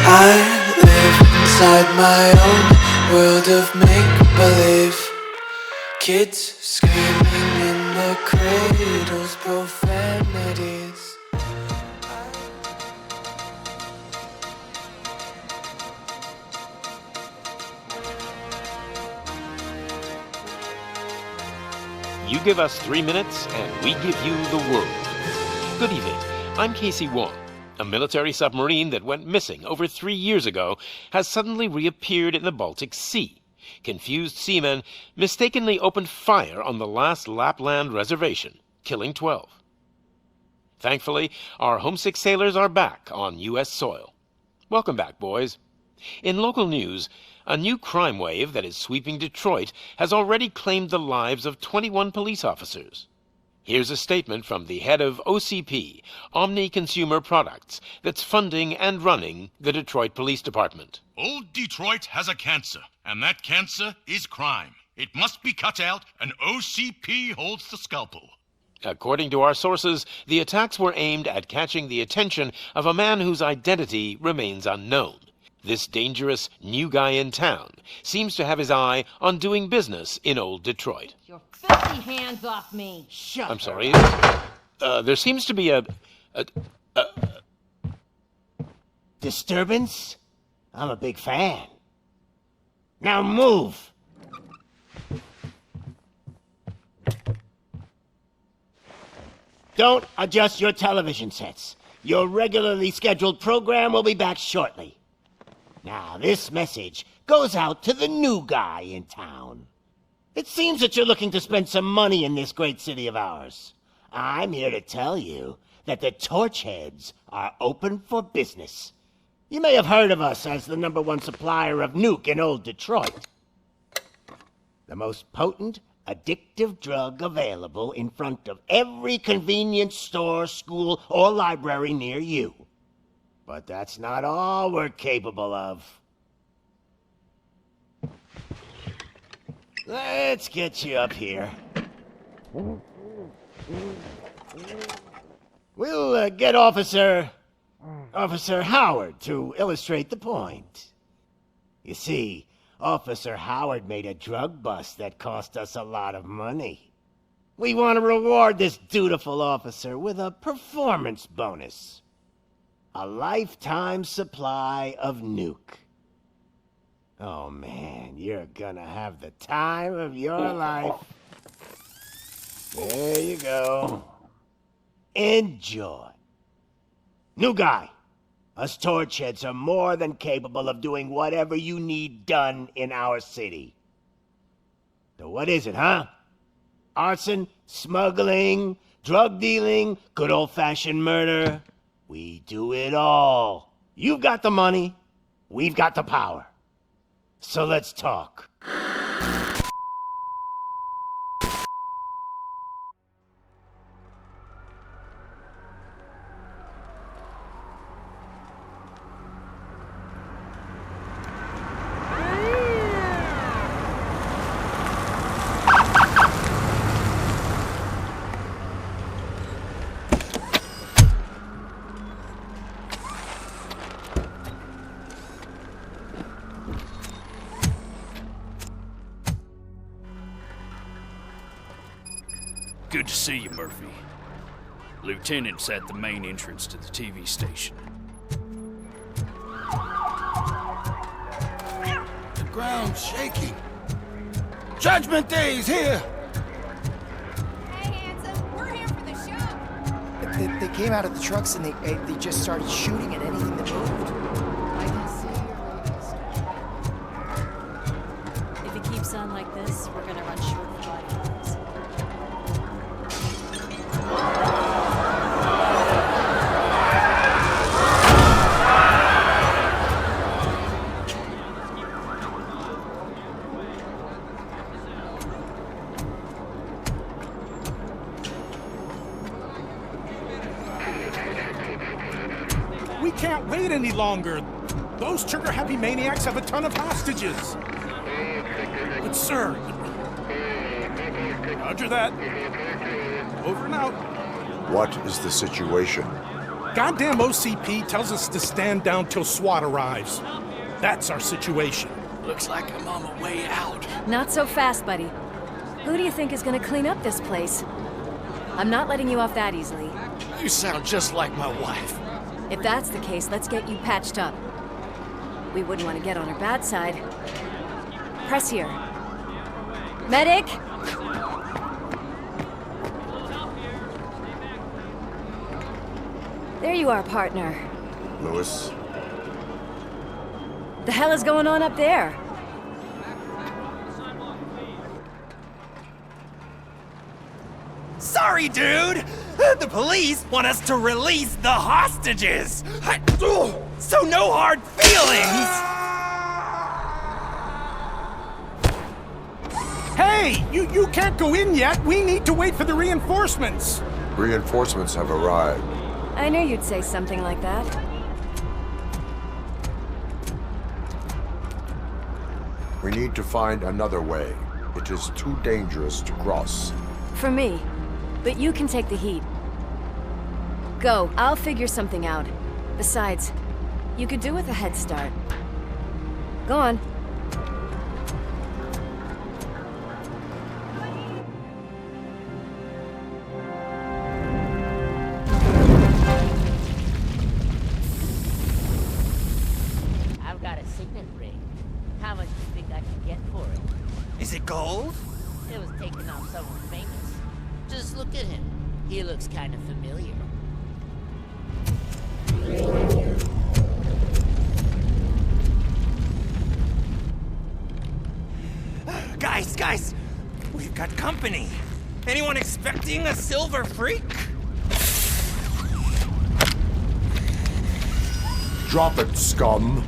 I live inside my own world of make-believe. Kids screaming in the cradles, profanities. You give us 3 minutes, and we give you the world. Good evening. I'm Casey Wong. A military submarine that went missing over 3 years ago has suddenly reappeared in the Baltic Sea. Confused seamen mistakenly opened fire on the last Lapland reservation, killing 12. Thankfully, our homesick sailors are back on U.S. soil. Welcome back, boys. In local news, a new crime wave that is sweeping Detroit has already claimed the lives of 21 police officers. Here's a statement from the head of OCP, Omni Consumer Products, that's funding and running the Detroit Police Department. Old Detroit has a cancer, and that cancer is crime. It must be cut out, and OCP holds the scalpel. According to our sources, the attacks were aimed at catching the attention of a man whose identity remains unknown. This dangerous new guy in town seems to have his eye on doing business in old Detroit. Your filthy hands off me! Shut I'm sorry. There seems to be a disturbance? I'm a big fan. Now move! Don't adjust your television sets. Your regularly scheduled program will be back shortly. Now, this message goes out to the new guy in town. It seems that you're looking to spend some money in this great city of ours. I'm here to tell you that the Torchheads are open for business. You may have heard of us as the #1 supplier of nuke in old Detroit. The most potent, addictive drug available in front of every convenience store, school, or library near you. But that's not all we're capable of. Let's get you up here. We'll get Officer Howard to illustrate the point. You see, Officer Howard made a drug bust that cost us a lot of money. We want to reward this dutiful officer with a performance bonus. A lifetime supply of nuke. Oh man, you're gonna have the time of your life. There you go. Enjoy. New guy, us Torchheads are more than capable of doing whatever you need done in our city. So what is it, huh? Arson, smuggling, drug dealing, good old-fashioned murder? We do it all. You've got the money, we've got the power. So let's talk. Good to see you, Murphy. Lieutenant's at the main entrance to the TV station. The ground's shaking. Judgment Day's here! Hey, handsome, we're here for the show. They came out of the trucks and they just started shooting at anything that moved. I can see your radio. If it keeps on like this, we're gonna run short of body parts. We can't wait any longer. Those trigger-happy maniacs have a ton of hostages. But sir... Roger that. Over and out. What is the situation? goddamn OCP tells us to stand down till SWAT arrives. That's our situation. Looks like I'm on my way out. Not so fast, buddy. Who do you think is gonna clean up this place? I'm not letting you off that easily. You sound just like my wife. If that's the case, let's get you patched up. We wouldn't want to get on her bad side. Press here. Medic! There you are, partner. Lewis? The hell is going on up there? Sorry, dude! The police want us to release the hostages! So no hard feelings! Hey! You can't go in yet! We need to wait for the reinforcements! Reinforcements have arrived. I knew you'd say something like that. We need to find another way. It is too dangerous to cross. For me. But you can take the heat. Go, I'll figure something out. Besides, you could do with a head start. Go on. I've got a signet ring. How much do you think I can get for it? Is it gold? It was taken off someone famous. Just look at him. He looks kind of familiar. Guys, we've got company. Anyone expecting a silver freak? Drop it, scum!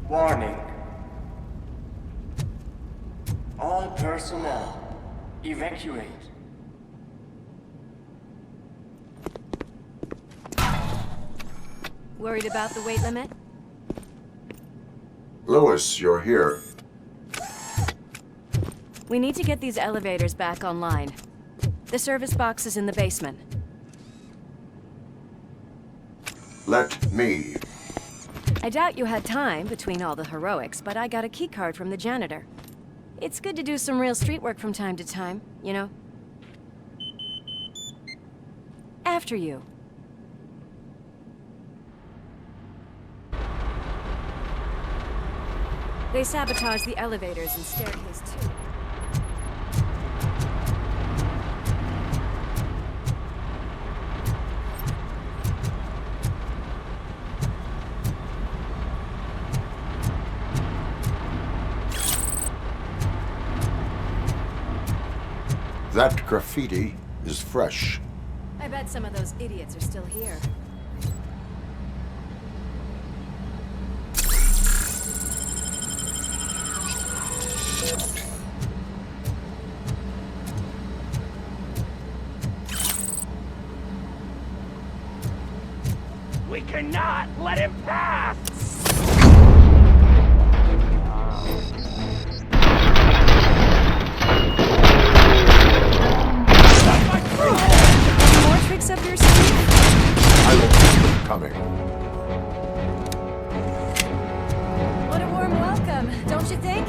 Warning. All personnel, evacuate. Worried about the weight limit? Lewis, you're here. We need to get these elevators back online. The service box is in the basement. Let me. I doubt you had time between all the heroics, but I got a keycard from the janitor. It's good to do some real street work from time to time, you know? After you. They sabotage the elevators and staircase, too. That graffiti is fresh. I bet some of those idiots are still here. We cannot let him pass! More tricks up your sleeve? I will keep them coming. What a warm welcome, don't you think?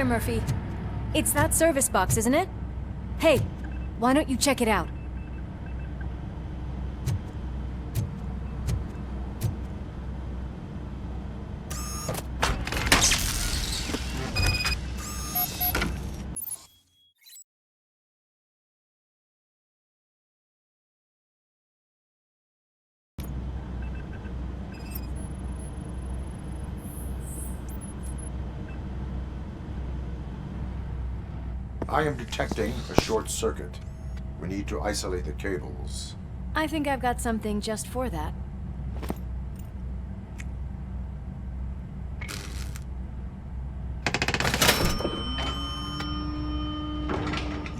Murphy. It's that service box, isn't it? Hey, why don't you check it out? I am detecting a short circuit. We need to isolate the cables. I think I've got something just for that.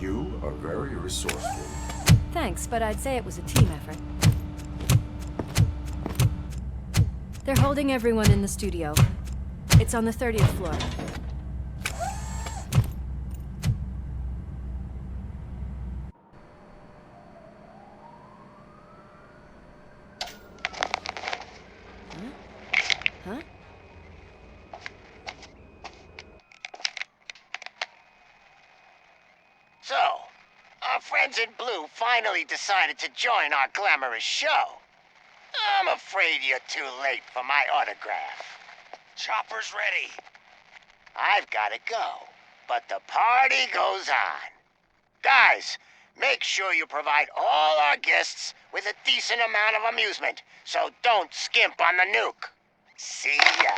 You are very resourceful. Thanks, but I'd say it was a team effort. They're holding everyone in the studio. It's on the 30th floor. Huh? So, our friends in blue finally decided to join our glamorous show. I'm afraid you're too late for my autograph. Chopper's ready. I've got to go, but the party goes on. Guys, make sure you provide all our guests with a decent amount of amusement, so don't skimp on the nuke. See ya.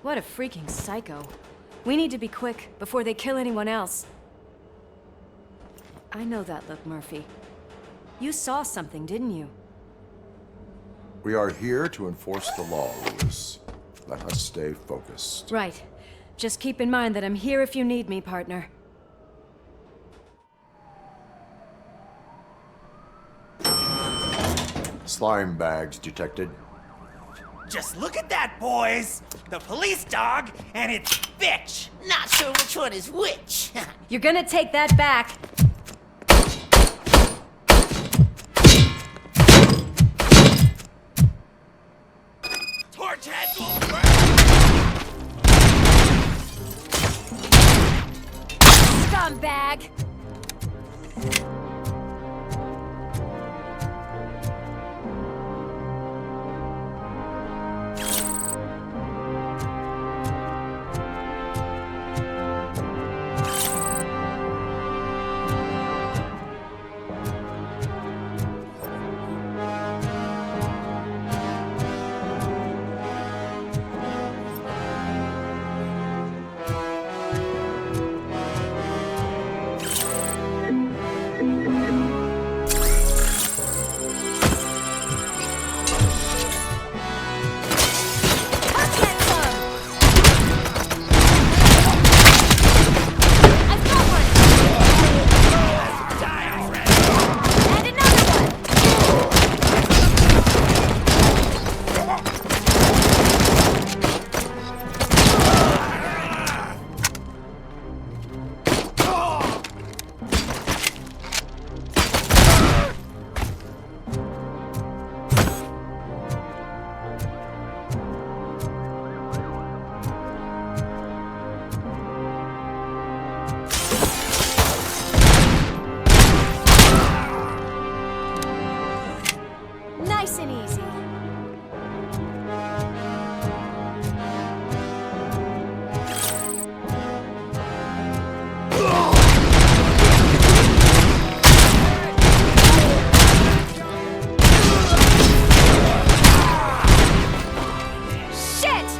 What a freaking psycho. We need to be quick before they kill anyone else. I know that look, Murphy. You saw something, didn't you? We are here to enforce the law, Lewis. Let us stay focused. Right. Just keep in mind that I'm here if you need me, partner. Slime bags detected. Just look at that, boys! The police dog and its bitch! Not sure which one is which. You're gonna take that back. Torch heads will burn! Scumbag! Nice and easy. Shit!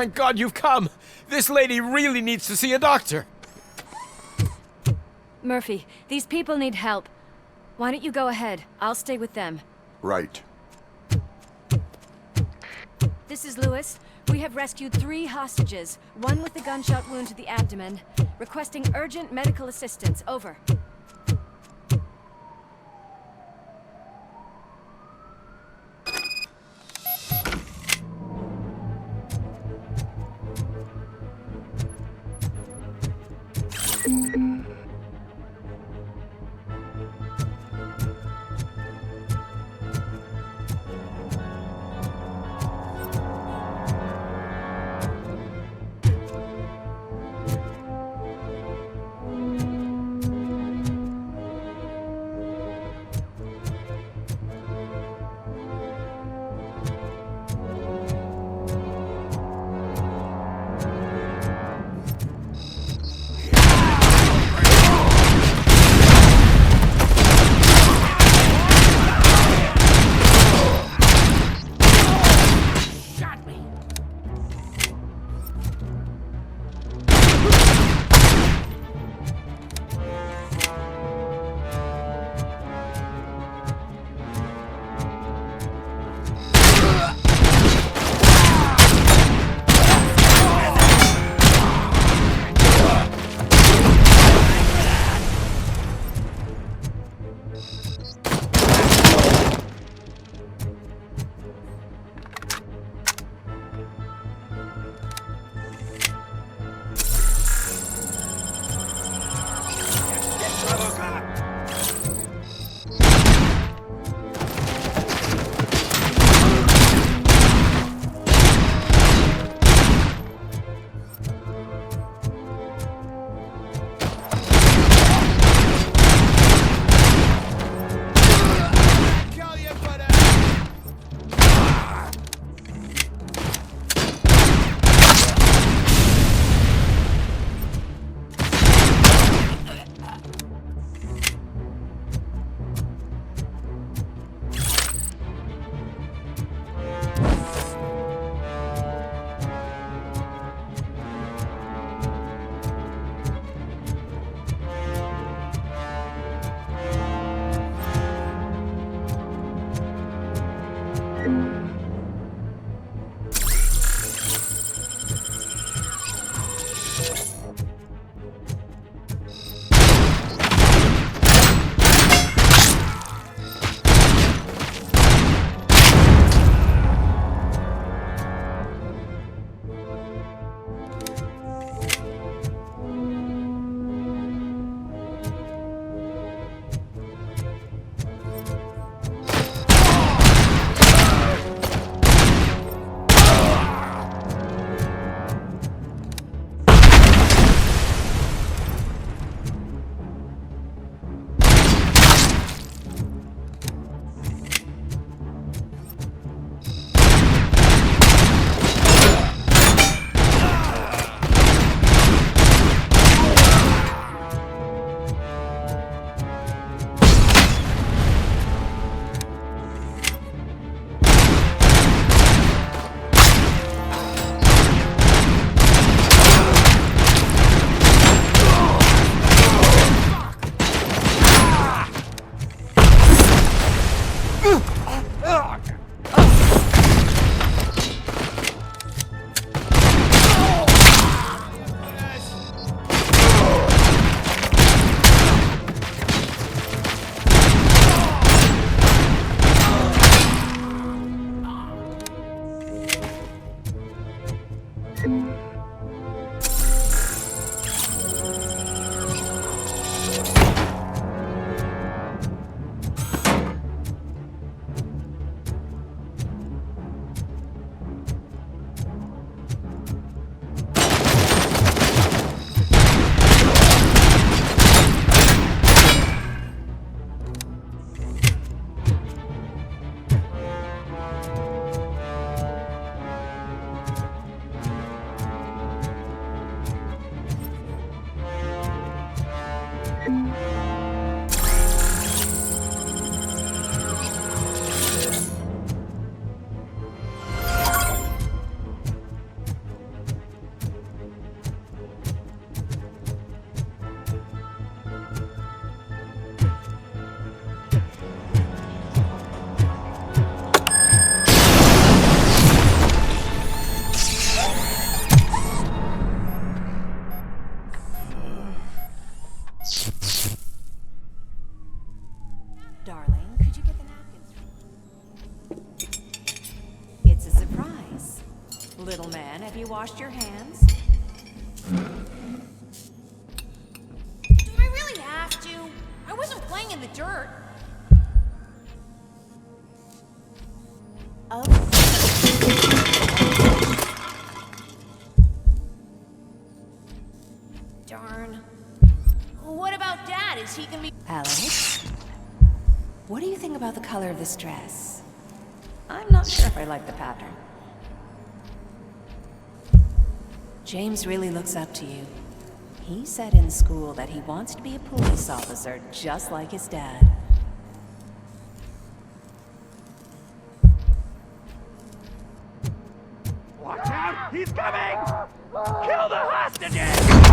Thank God you've come. This lady really needs to see a doctor. Murphy, these people need help. Why don't you go ahead? I'll stay with them. Right. This is Lewis. We have rescued 3 hostages, one with a gunshot wound to the abdomen. Requesting urgent medical assistance. Over. Darling, could you get the napkins? It's a surprise. Little man, have you washed your hands? Do I really have to? I wasn't playing in the dirt. Oh. Darn. What about Dad? Is he gonna be... Alex? What do you think about the color of this dress? I'm not sure if I like the pattern. James really looks up to you. He said in school that he wants to be a police officer just like his dad. Watch out! He's coming! Kill the hostages!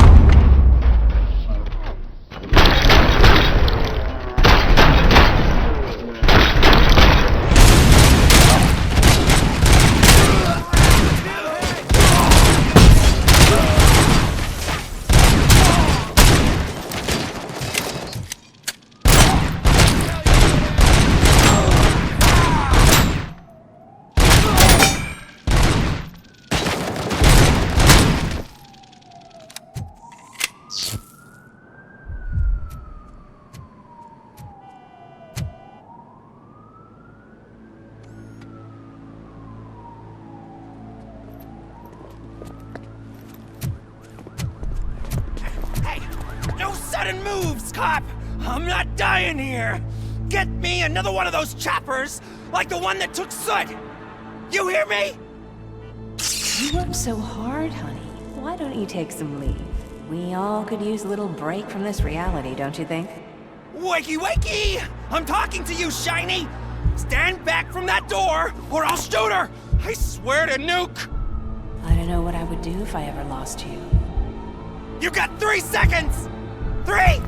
No sudden moves, cop! I'm not dying here! Get me another one of those choppers, like the one that took Soot! You hear me? You work so hard, honey. Why don't you take some leave? We all could use a little break from this reality, don't you think? Wakey wakey! I'm talking to you, Shiny! Stand back from that door, or I'll shoot her! I swear to nuke! I don't know what I would do if I ever lost you. You got 3 seconds! 3!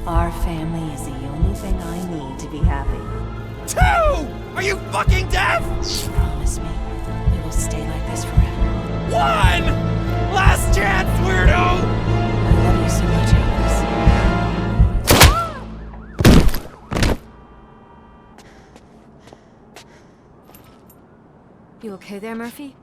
Our family is the only thing I need to be happy. 2! Are you fucking deaf? Promise me, we will stay like this forever. 1! Last chance, weirdo! I love you so much, Alex. You okay there, Murphy?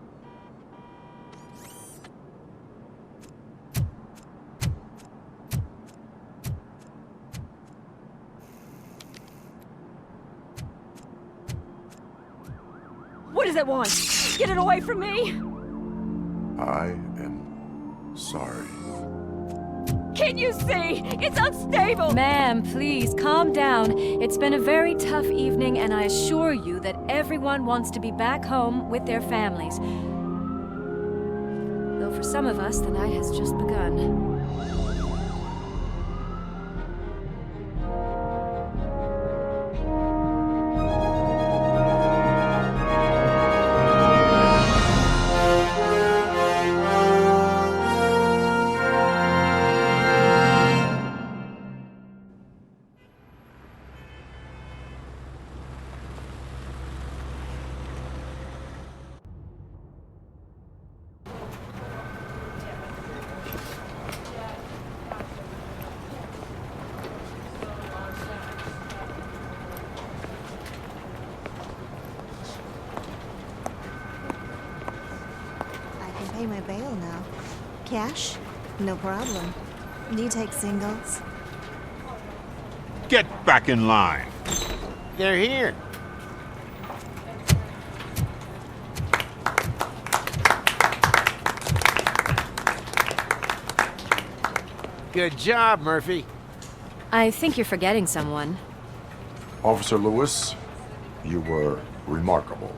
What does it want? Get it away from me! I am sorry. Can't you see? It's unstable! Ma'am, please, calm down. It's been a very tough evening, and I assure you that everyone wants to be back home with their families. Though for some of us, the night has just begun. Pay my bail now. Cash? No problem. Do you take singles? Get back in line. They're here. Good job, Murphy. I think you're forgetting someone. Officer Lewis, you were remarkable.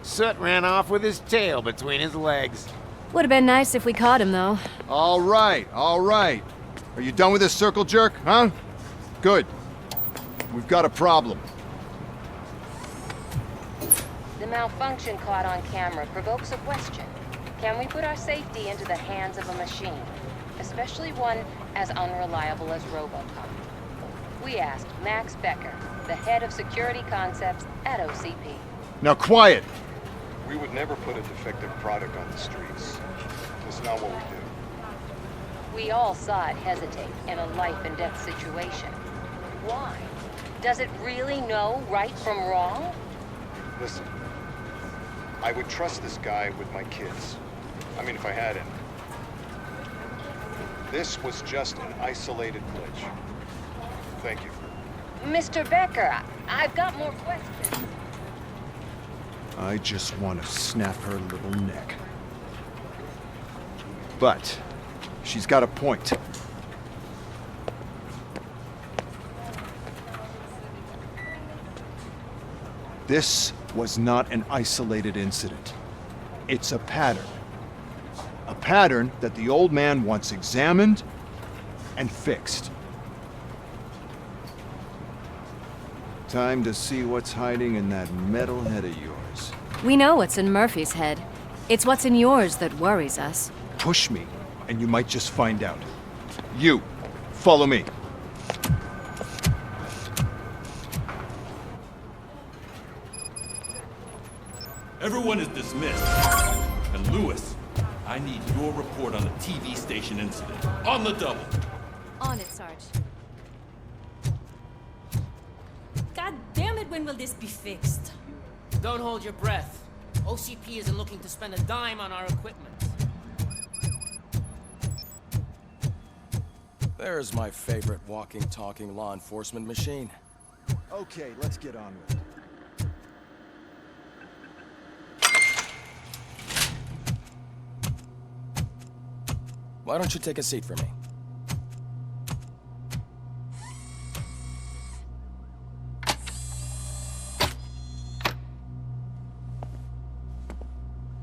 Soot ran off with his tail between his legs. Would have been nice if we caught him, though. All right, all right. Are you done with this circle jerk, huh? Good. We've got a problem. The malfunction caught on camera provokes a question. Can we put our safety into the hands of a machine? Especially one as unreliable as Robocop. We asked Max Becker, the head of security concepts at OCP. Now quiet! We would never put a defective product on the streets. It's not what we do. We all saw it hesitate in a life-and-death situation. Why? Does it really know right from wrong? Listen, I would trust this guy with my kids. I mean, if I had any. This was just an isolated glitch. Thank you. Mr. Becker, I've got more questions. I just want to snap her little neck. But she's got a point. This was not an isolated incident. It's a pattern. A pattern that the old man wants examined and fixed. Time to see what's hiding in that metal head of yours. We know what's in Murphy's head. It's what's in yours that worries us. Push me, and you might just find out. You, follow me. Everyone is dismissed. And Lewis, I need your report on the TV station incident. On the double. On it, Sarge. God damn it, when will this be fixed? Don't hold your breath. OCP isn't looking to spend a dime on our equipment. There's my favorite walking, talking law enforcement machine. Okay, let's get on with it. Why don't you take a seat for me?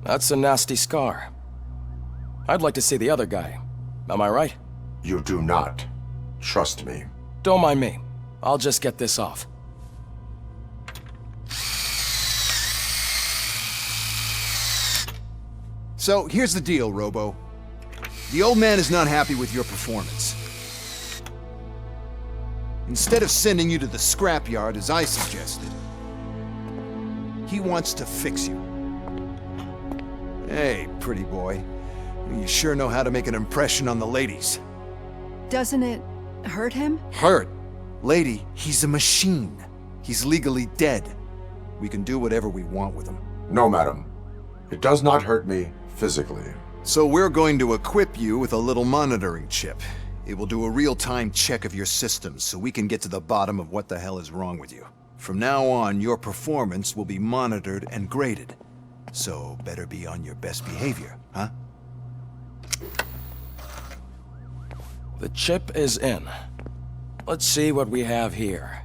That's a nasty scar. I'd like to see the other guy. Am I right? You do not. Trust me. Don't mind me. I'll just get this off. So, here's the deal, Robo. The old man is not happy with your performance. Instead of sending you to the scrapyard as I suggested, he wants to fix you. Hey, pretty boy. You sure know how to make an impression on the ladies. Doesn't it hurt him? Hurt? Lady, he's a machine. He's legally dead. We can do whatever we want with him. No, madam. It does not hurt me physically. So we're going to equip you with a little monitoring chip. It will do a real-time check of your systems so we can get to the bottom of what the hell is wrong with you. From now on, your performance will be monitored and graded. So better be on your best behavior, huh? The chip is in. Let's see what we have here.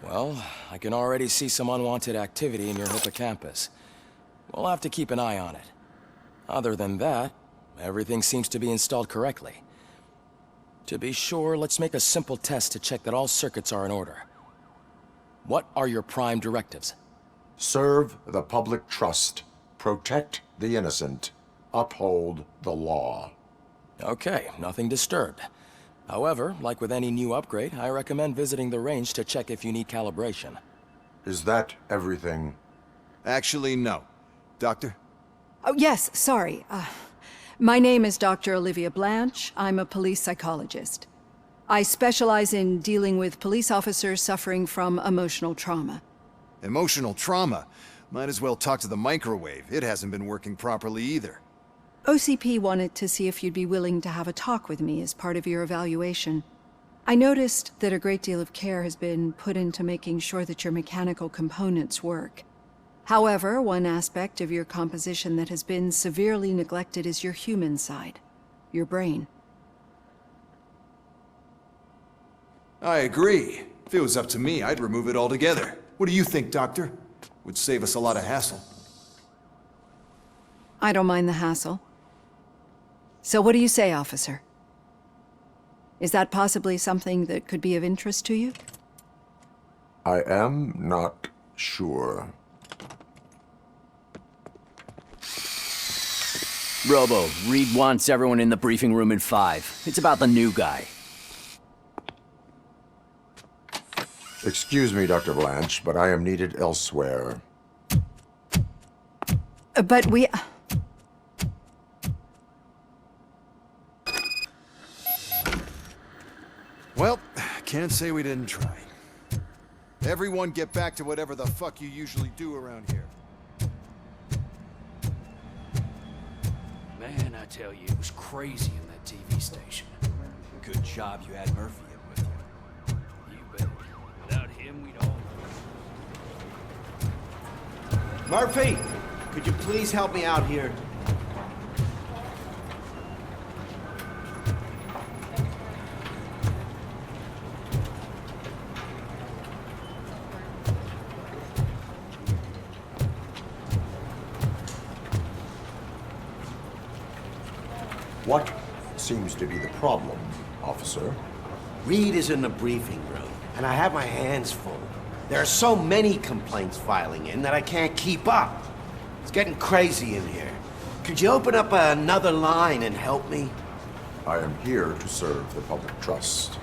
Well, I can already see some unwanted activity in your hippocampus. We'll have to keep an eye on it. Other than that, everything seems to be installed correctly. To be sure, let's make a simple test to check that all circuits are in order. What are your prime directives? Serve the public trust. Protect the innocent. Uphold the law. Okay, nothing disturbed. However, like with any new upgrade, I recommend visiting the range to check if you need calibration. Is that everything? Actually, no. Doctor? Oh, yes, sorry. My name is Dr. Olivia Blanche. I'm a police psychologist. I specialize in dealing with police officers suffering from emotional trauma. Emotional trauma? Might as well talk to the microwave. It hasn't been working properly either. OCP wanted to see if you'd be willing to have a talk with me as part of your evaluation. I noticed that a great deal of care has been put into making sure that your mechanical components work. However, one aspect of your composition that has been severely neglected is your human side, your brain. I agree. If it was up to me, I'd remove it altogether. What do you think, Doctor? Would save us a lot of hassle. I don't mind the hassle. So what do you say, officer? Is that possibly something that could be of interest to you? I am not sure. Robo, Reed wants everyone in the briefing room in 5. It's about the new guy. Excuse me, Dr. Blanche, but I am needed elsewhere. But we... Well, can't say we didn't try. Everyone get back to whatever the fuck you usually do around here. Man, I tell you, it was crazy in that TV station. Good job you had Murphy in with you. You bet. Without him, we'd all... Murphy, could you please help me out here? What seems to be the problem, officer? Reed is in the briefing room, and I have my hands full. There are so many complaints filing in that I can't keep up. It's getting crazy in here. Could you open up another line and help me? I am here to serve the public trust.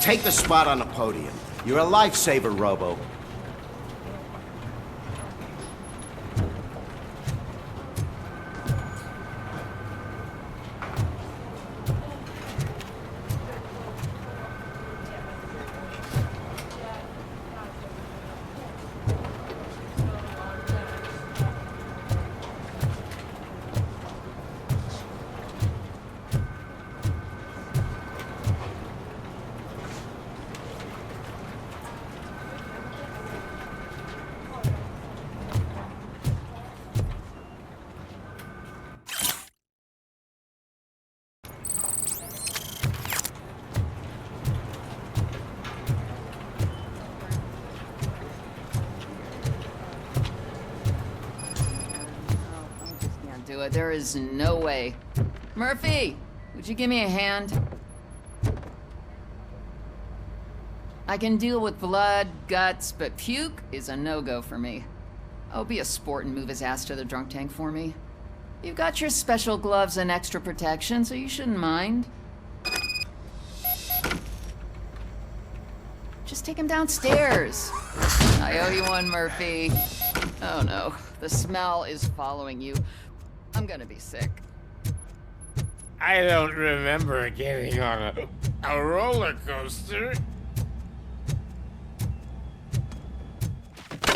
Take the spot on the podium. You're a lifesaver, Robo. There is no way. Murphy, would you give me a hand? I can deal with blood, guts, but puke is a no-go for me. Oh, be a sport and move his ass to the drunk tank for me. You've got your special gloves and extra protection, so you shouldn't mind. Just take him downstairs. I owe you one, Murphy. Oh no, the smell is following you. I'm gonna be sick. I don't remember getting on a roller coaster.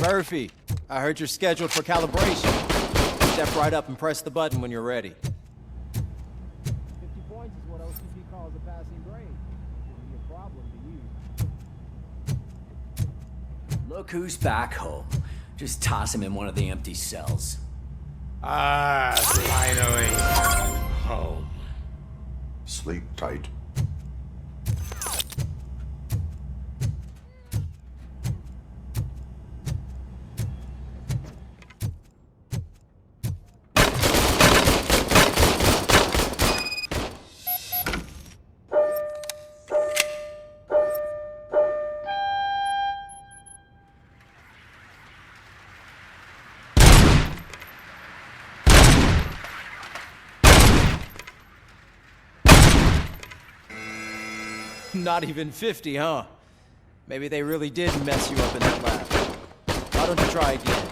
Murphy, I heard you're scheduled for calibration. Step right up and press the button when you're ready. 50 points is what OCP calls a passing grade. It'll be a problem to you. Look who's back home. Just toss him in one of the empty cells. Ah, finally. Home. Sleep tight. Not even 50, huh? Maybe they really did mess you up in that lab. Why don't you try again?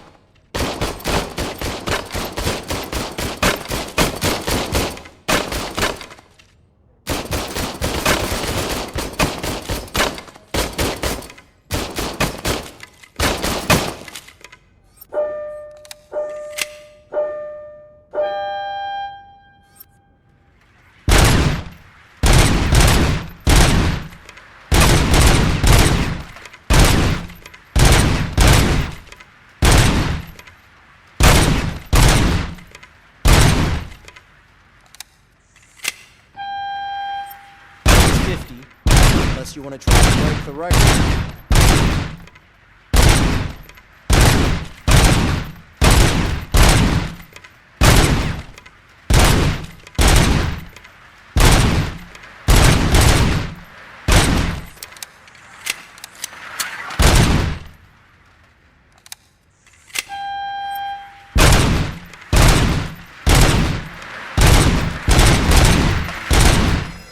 Unless you want to try to break the record.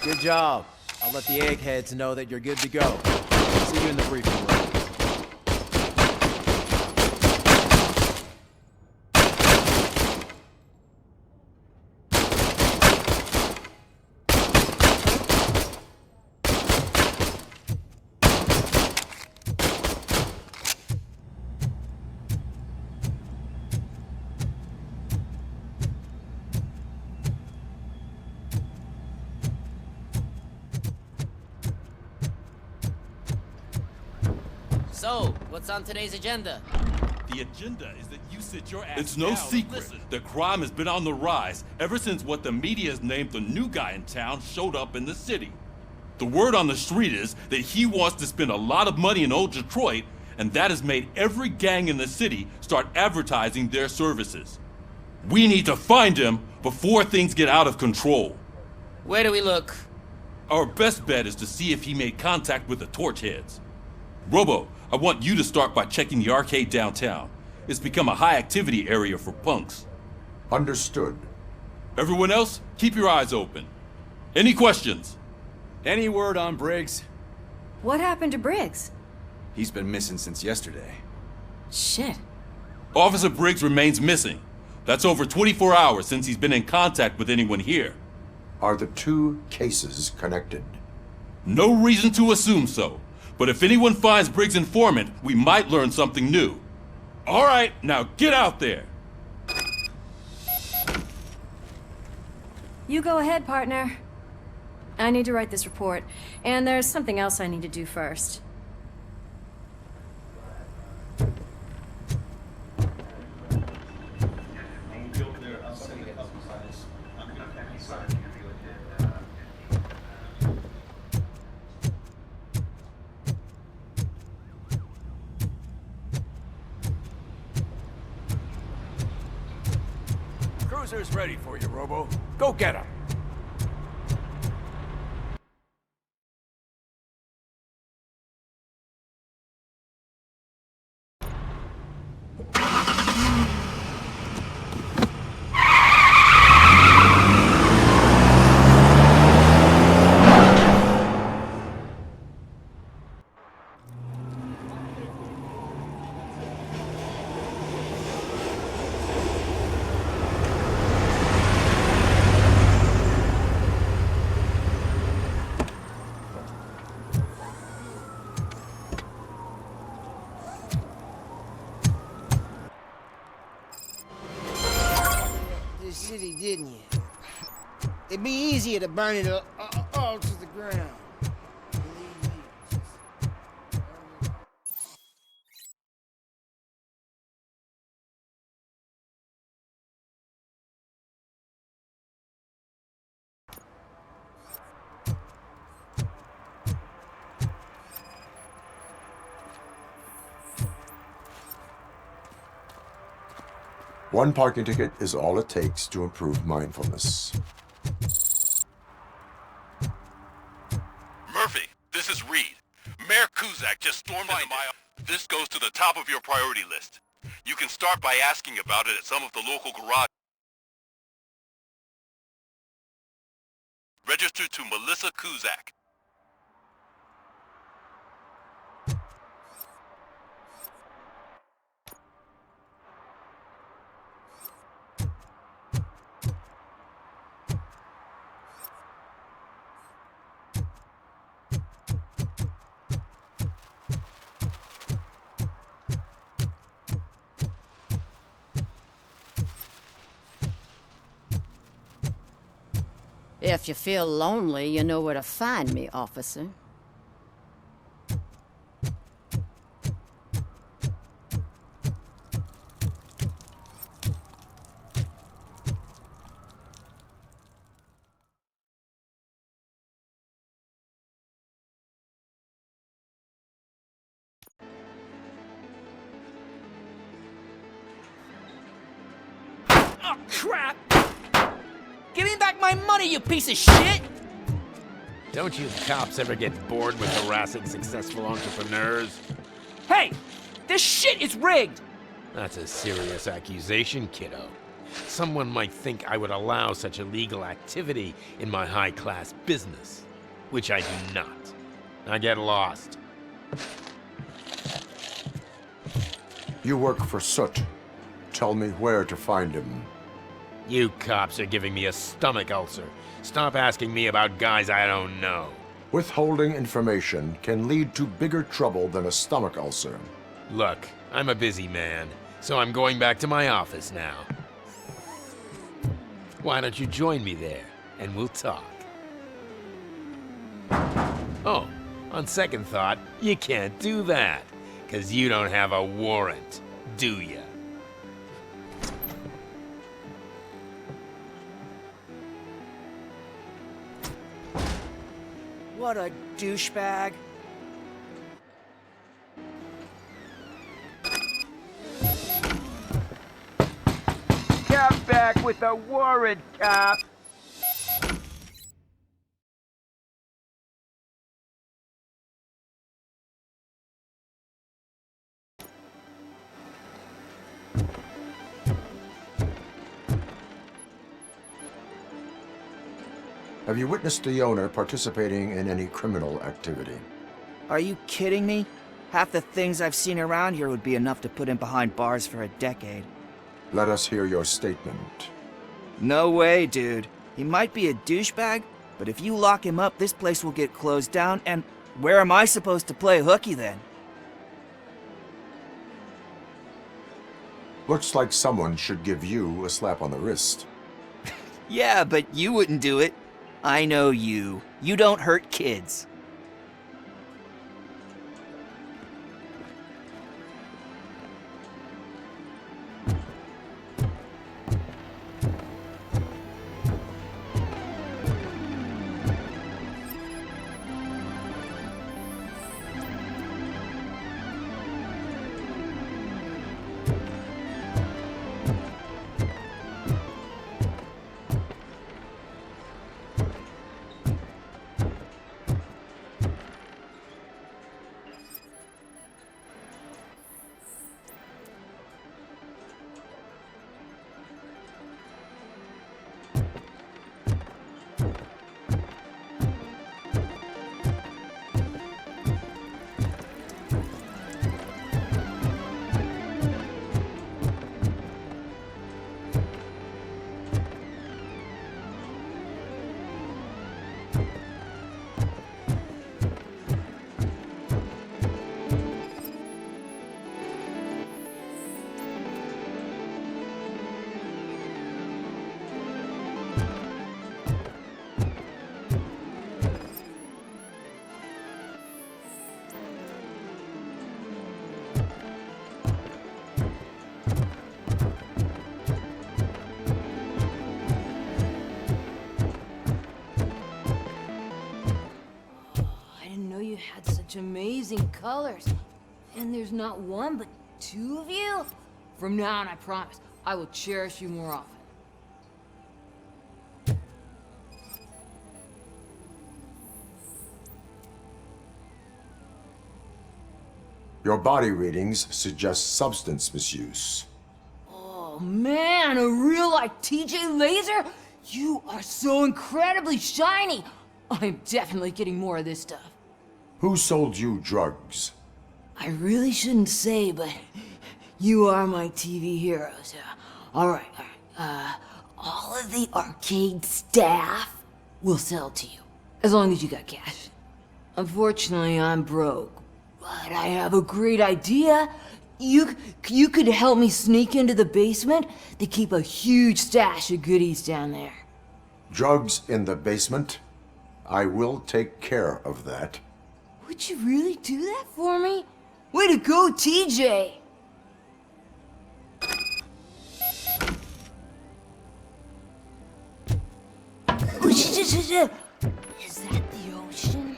Good job. I'll let the eggheads know that you're good to go. See you in the briefing room. So, what's on today's agenda? The agenda is that you sit your ass It's no secret that crime has been on the rise ever since what the media has named the new guy in town showed up in the city. The word on the street is that he wants to spend a lot of money in old Detroit, and that has made every gang in the city start advertising their services. We need to find him before things get out of control. Where do we look? Our best bet is to see if he made contact with the Torchheads. Robo, I want you to start by checking the arcade downtown. It's become a high-activity area for punks. Understood. Everyone else, keep your eyes open. Any questions? Any word on Briggs? What happened to Briggs? He's been missing since yesterday. Shit. Officer Briggs remains missing. That's over 24 hours since he's been in contact with anyone here. Are the two cases connected? No reason to assume so. But if anyone finds Briggs' informant, we might learn something new. All right, now get out there. You go ahead, partner. I need to write this report, and there's something else I need to do first. Cruiser's ready for you, Robo. Go get him. This city, didn't you? It'd be easier to burn it all to the ground. One parking ticket is all it takes to improve mindfulness. Murphy, this is Reed. Mayor Kuzak just stormed into my office. This goes to the top of your priority list. You can start by asking about it at some of the local garages. Register to Melissa Kuzak. If you feel lonely, you know where to find me, officer. Oh, crap! Give me back my money, you piece of shit! Don't you cops ever get bored with harassing successful entrepreneurs? Hey! This shit is rigged! That's a serious accusation, kiddo. Someone might think I would allow such illegal activity in my high-class business, which I do not. Now get lost. You work for Soot. Tell me where to find him. You cops are giving me a stomach ulcer. Stop asking me about guys I don't know. Withholding information can lead to bigger trouble than a stomach ulcer. Look, I'm a busy man, so I'm going back to my office now. Why don't you join me there, and we'll talk. Oh, on second thought, you can't do that, 'cause you don't have a warrant, do ya? What a douchebag. Come back with a warrant, cop! Have you witnessed the owner participating in any criminal activity? Are you kidding me? Half the things I've seen around here would be enough to put him behind bars for a decade. Let us hear your statement. No way, dude. He might be a douchebag, but if you lock him up, this place will get closed down, and where am I supposed to play hooky then? Looks like someone should give you a slap on the wrist. Yeah, but you wouldn't do it. I know you. You don't hurt kids. Had such amazing colors. And there's not one, but two of you? From now on, I promise, I will cherish you more often. Your body readings suggest substance misuse. Oh man, a real like TJ Laser? You are so incredibly shiny! I'm definitely getting more of this stuff. Who sold you drugs? I really shouldn't say, but you are my TV heroes. Alright. All of the arcade staff will sell to you, as long as you got cash. Unfortunately, I'm broke, but I have a great idea. You could help me sneak into the basement. They keep a huge stash of goodies down there. Drugs in the basement? I will take care of that. Would you really do that for me? Way to go, TJ! Is that the ocean?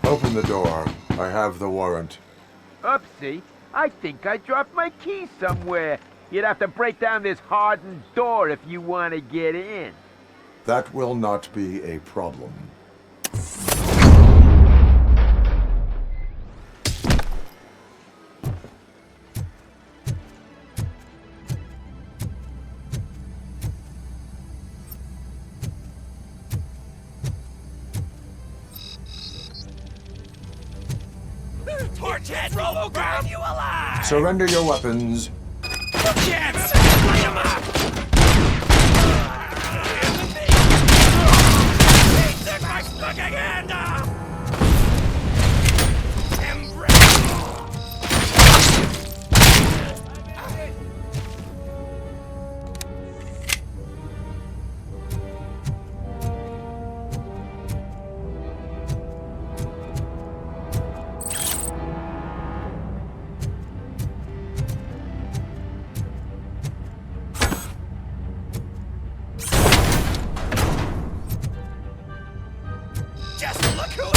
Open the door. I have the warrant. Oopsie. I think I dropped my key somewhere. You'd have to break down this hardened door if you want to get in. That will not be a problem. Torchhead, Robocop! You alive! Surrender your weapons. Chance! Light him up! He took my fucking hand off! Just look who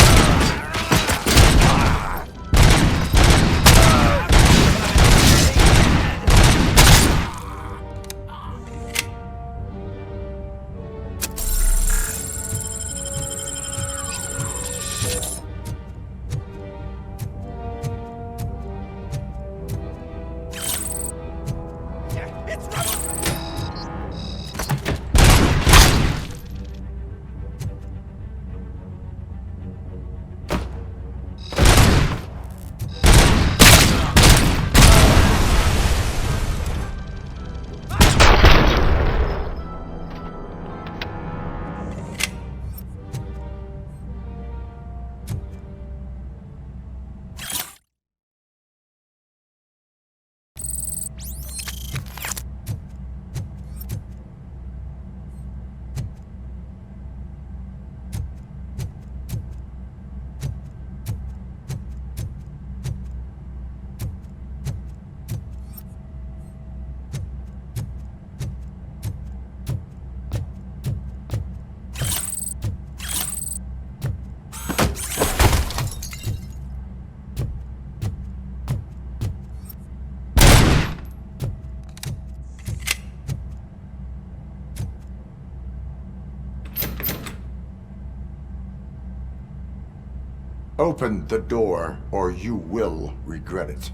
Open the door, or you will regret it.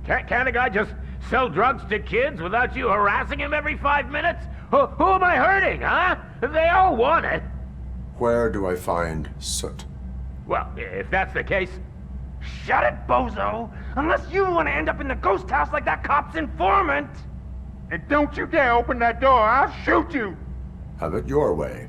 Can't a guy just sell drugs to kids without you harassing him every 5 minutes? Who am I hurting, huh? They all want it. Where do I find Soot? Well, if that's the case, shut it, bozo! Unless you want to end up in the ghost house like that cop's informant! And don't you dare open that door, I'll shoot you! Have it your way.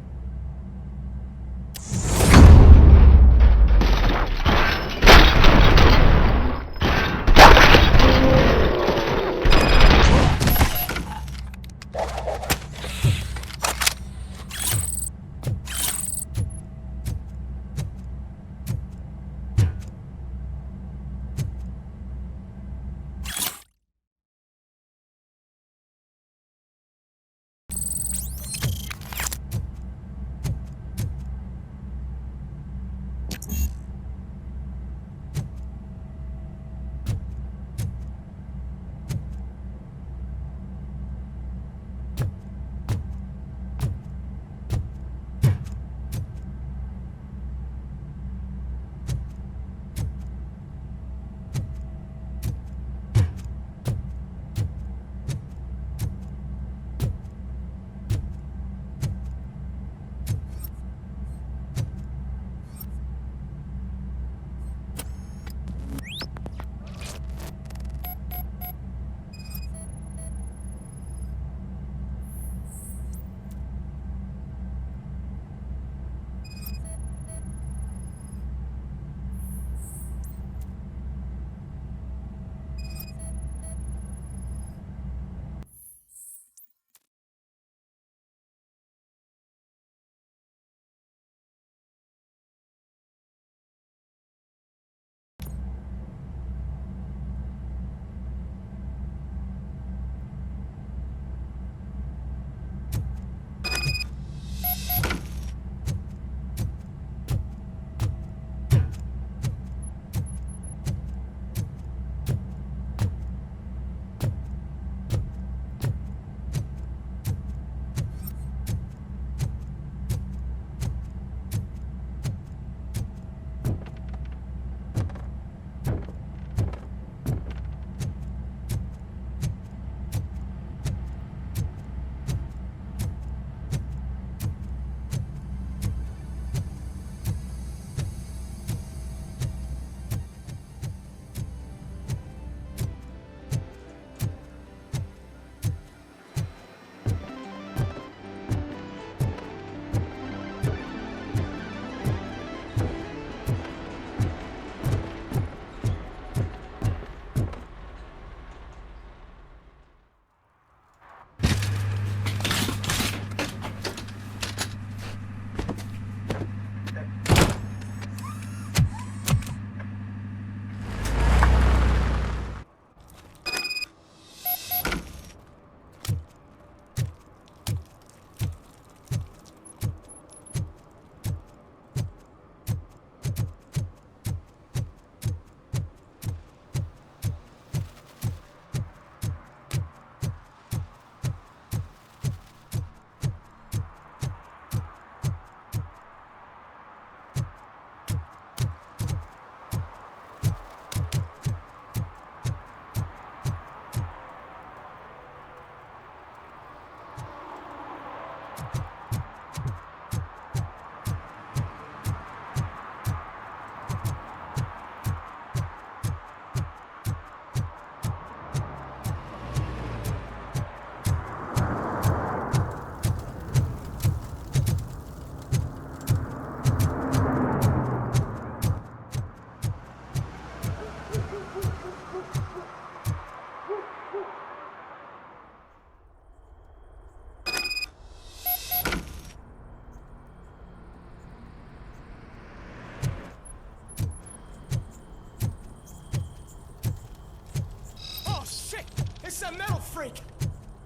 This is a metal freak.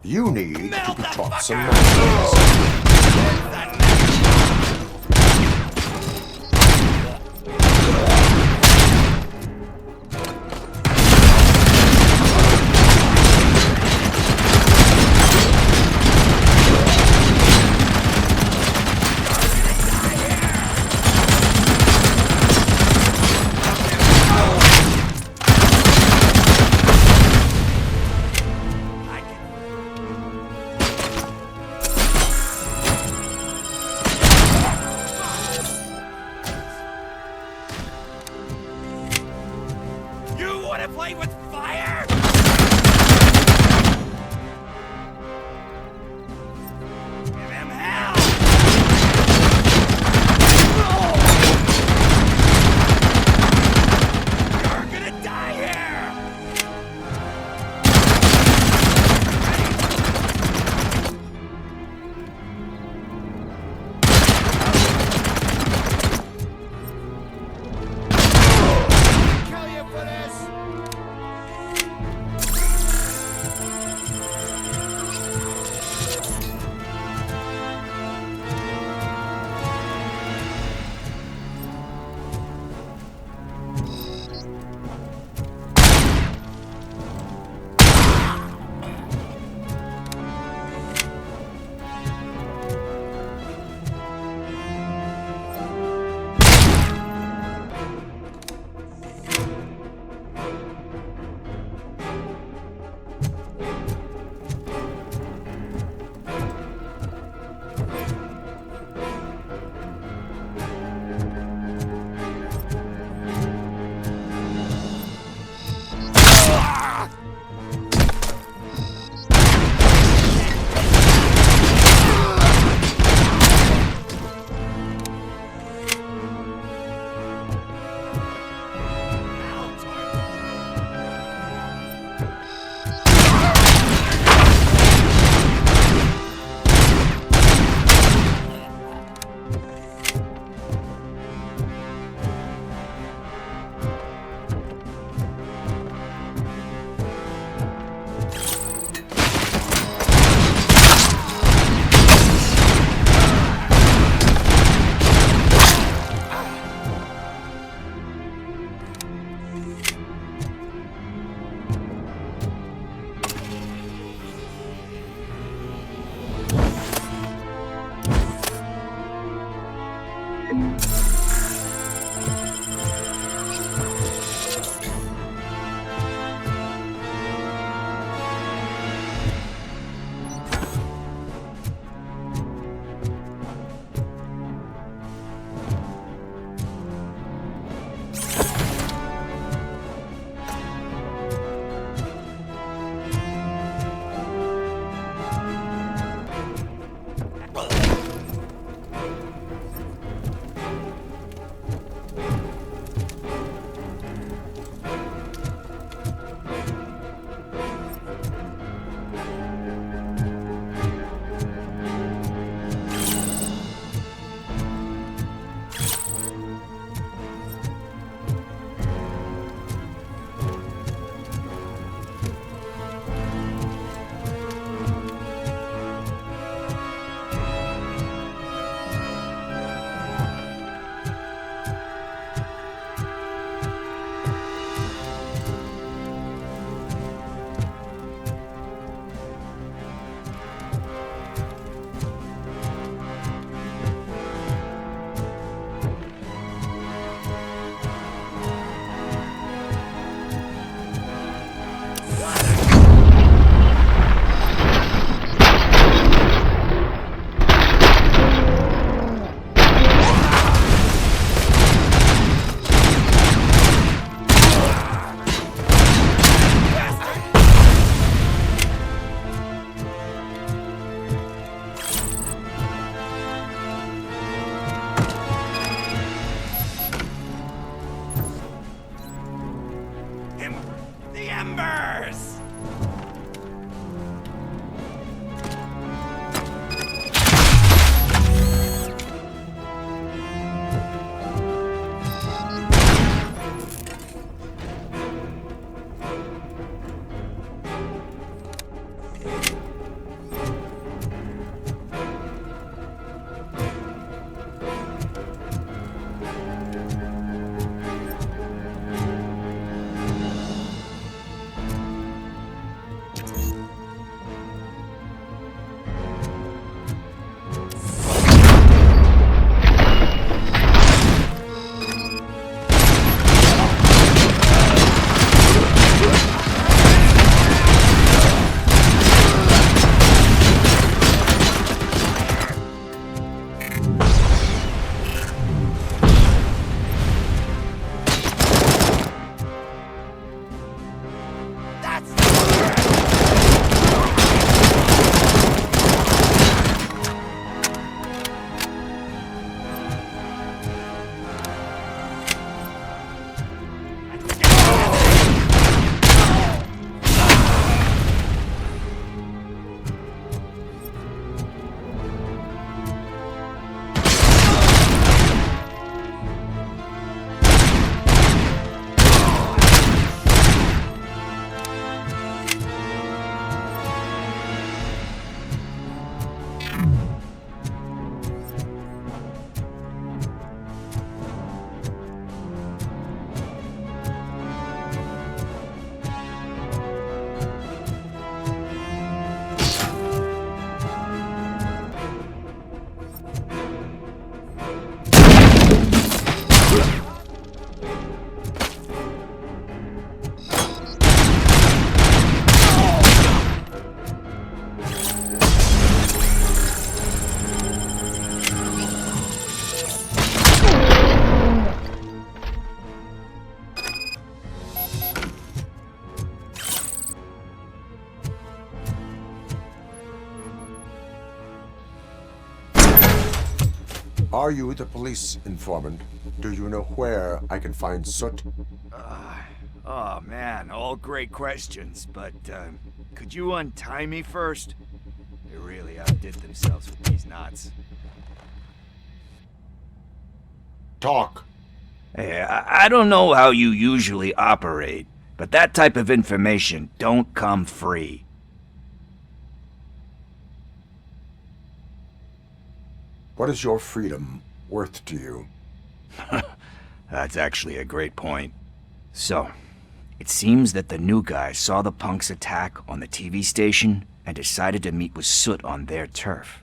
You need to Melt be the taught fuck some out. manners. Are you the police informant? Do you know where I can find Soot? Oh man, all great questions, but could you untie me first? They really outdid themselves with these knots. Talk. Hey, I don't know how you usually operate, but that type of information don't come free. What is your freedom worth to you? That's actually a great point. So, it seems that the new guy saw the punks attack on the TV station and decided to meet with Soot on their turf.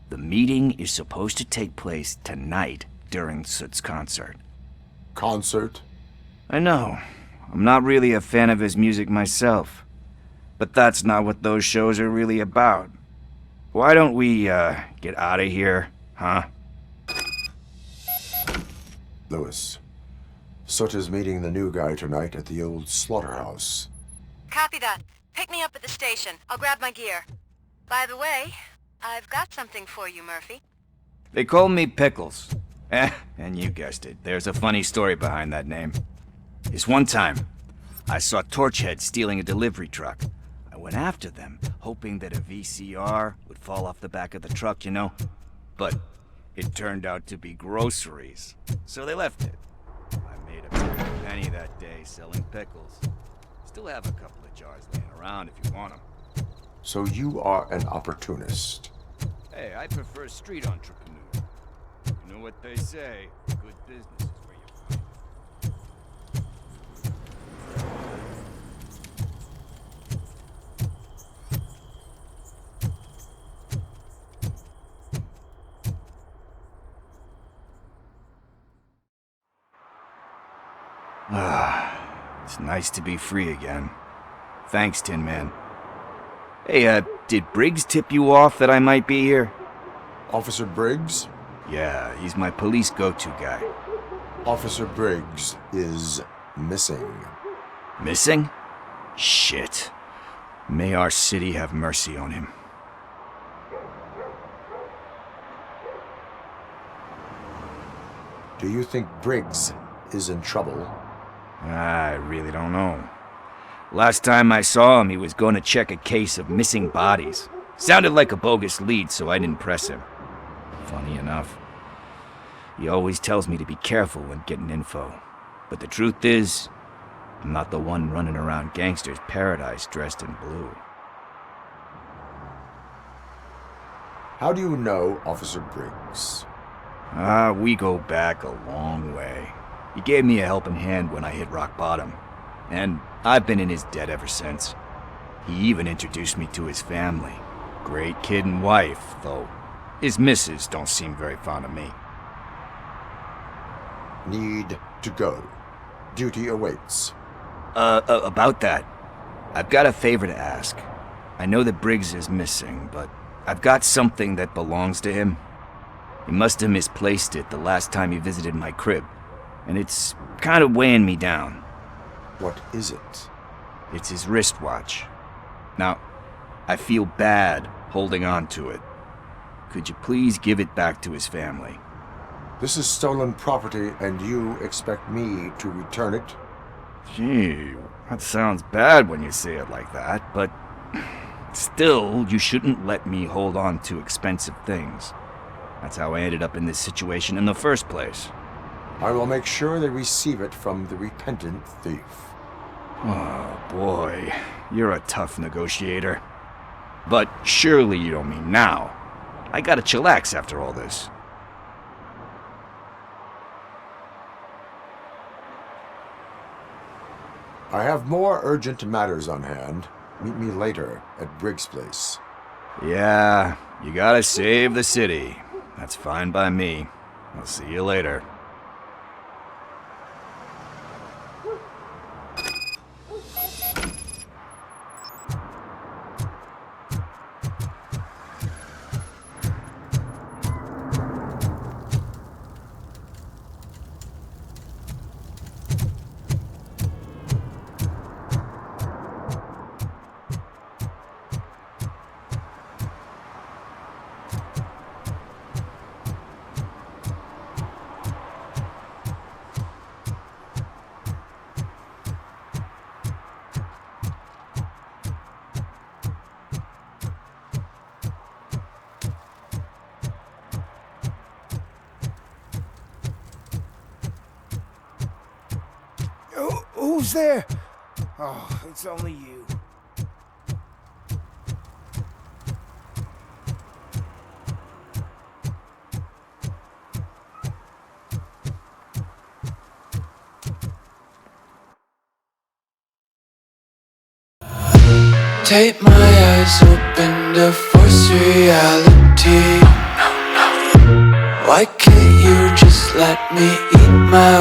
The meeting is supposed to take place tonight during Soot's concert. Concert? I know. I'm not really a fan of his music myself. But that's not what those shows are really about. Why don't we, get out of here, huh? Lewis, Soot is meeting the new guy tonight at the old slaughterhouse. Copy that. Pick me up at the station. I'll grab my gear. By the way, I've got something for you, Murphy. They call me Pickles. And you guessed it, there's a funny story behind that name. This one time, I saw Torchhead stealing a delivery truck. I went after them, hoping that a VCR would fall off the back of the truck, you know? But it turned out to be groceries, so they left it. I made a pretty penny that day selling pickles. Still have a couple of jars laying around if you want them. So you are an opportunist. Hey, I prefer street entrepreneur. You know what they say, good business is where you It's nice to be free again. Thanks, Tin Man. Hey, did Briggs tip you off that I might be here? Officer Briggs? Yeah, he's my police go-to guy. Officer Briggs is missing. Missing? Shit. May our city have mercy on him. Do you think Briggs is in trouble? I really don't know. Last time I saw him, he was going to check a case of missing bodies. Sounded like a bogus lead, so I didn't press him. Funny enough. He always tells me to be careful when getting info. But the truth is, I'm not the one running around gangster's paradise dressed in blue. How do you know Officer Briggs? We go back a long way. He gave me a helping hand when I hit rock bottom. And I've been in his debt ever since. He even introduced me to his family. Great kid and wife, though his missus don't seem very fond of me. Need to go. Duty awaits. About that, I've got a favor to ask. I know that Briggs is missing, but I've got something that belongs to him. He must have misplaced it the last time he visited my crib, and it's kind of weighing me down. What is it? It's his wristwatch. Now, I feel bad holding on to it. Could you please give it back to his family? This is stolen property, and you expect me to return it? Gee, that sounds bad when you say it like that, but still, you shouldn't let me hold on to expensive things. That's how I ended up in this situation in the first place. I will make sure they receive it from the repentant thief. Oh, boy. You're a tough negotiator. But surely you don't mean now. I gotta chillax after all this. I have more urgent matters on hand. Meet me later at Briggs' place. Yeah, you gotta save the city. That's fine by me. I'll see you later. Who's there? Oh, it's only you. Take my eyes open to force reality. Why can't you just let me eat my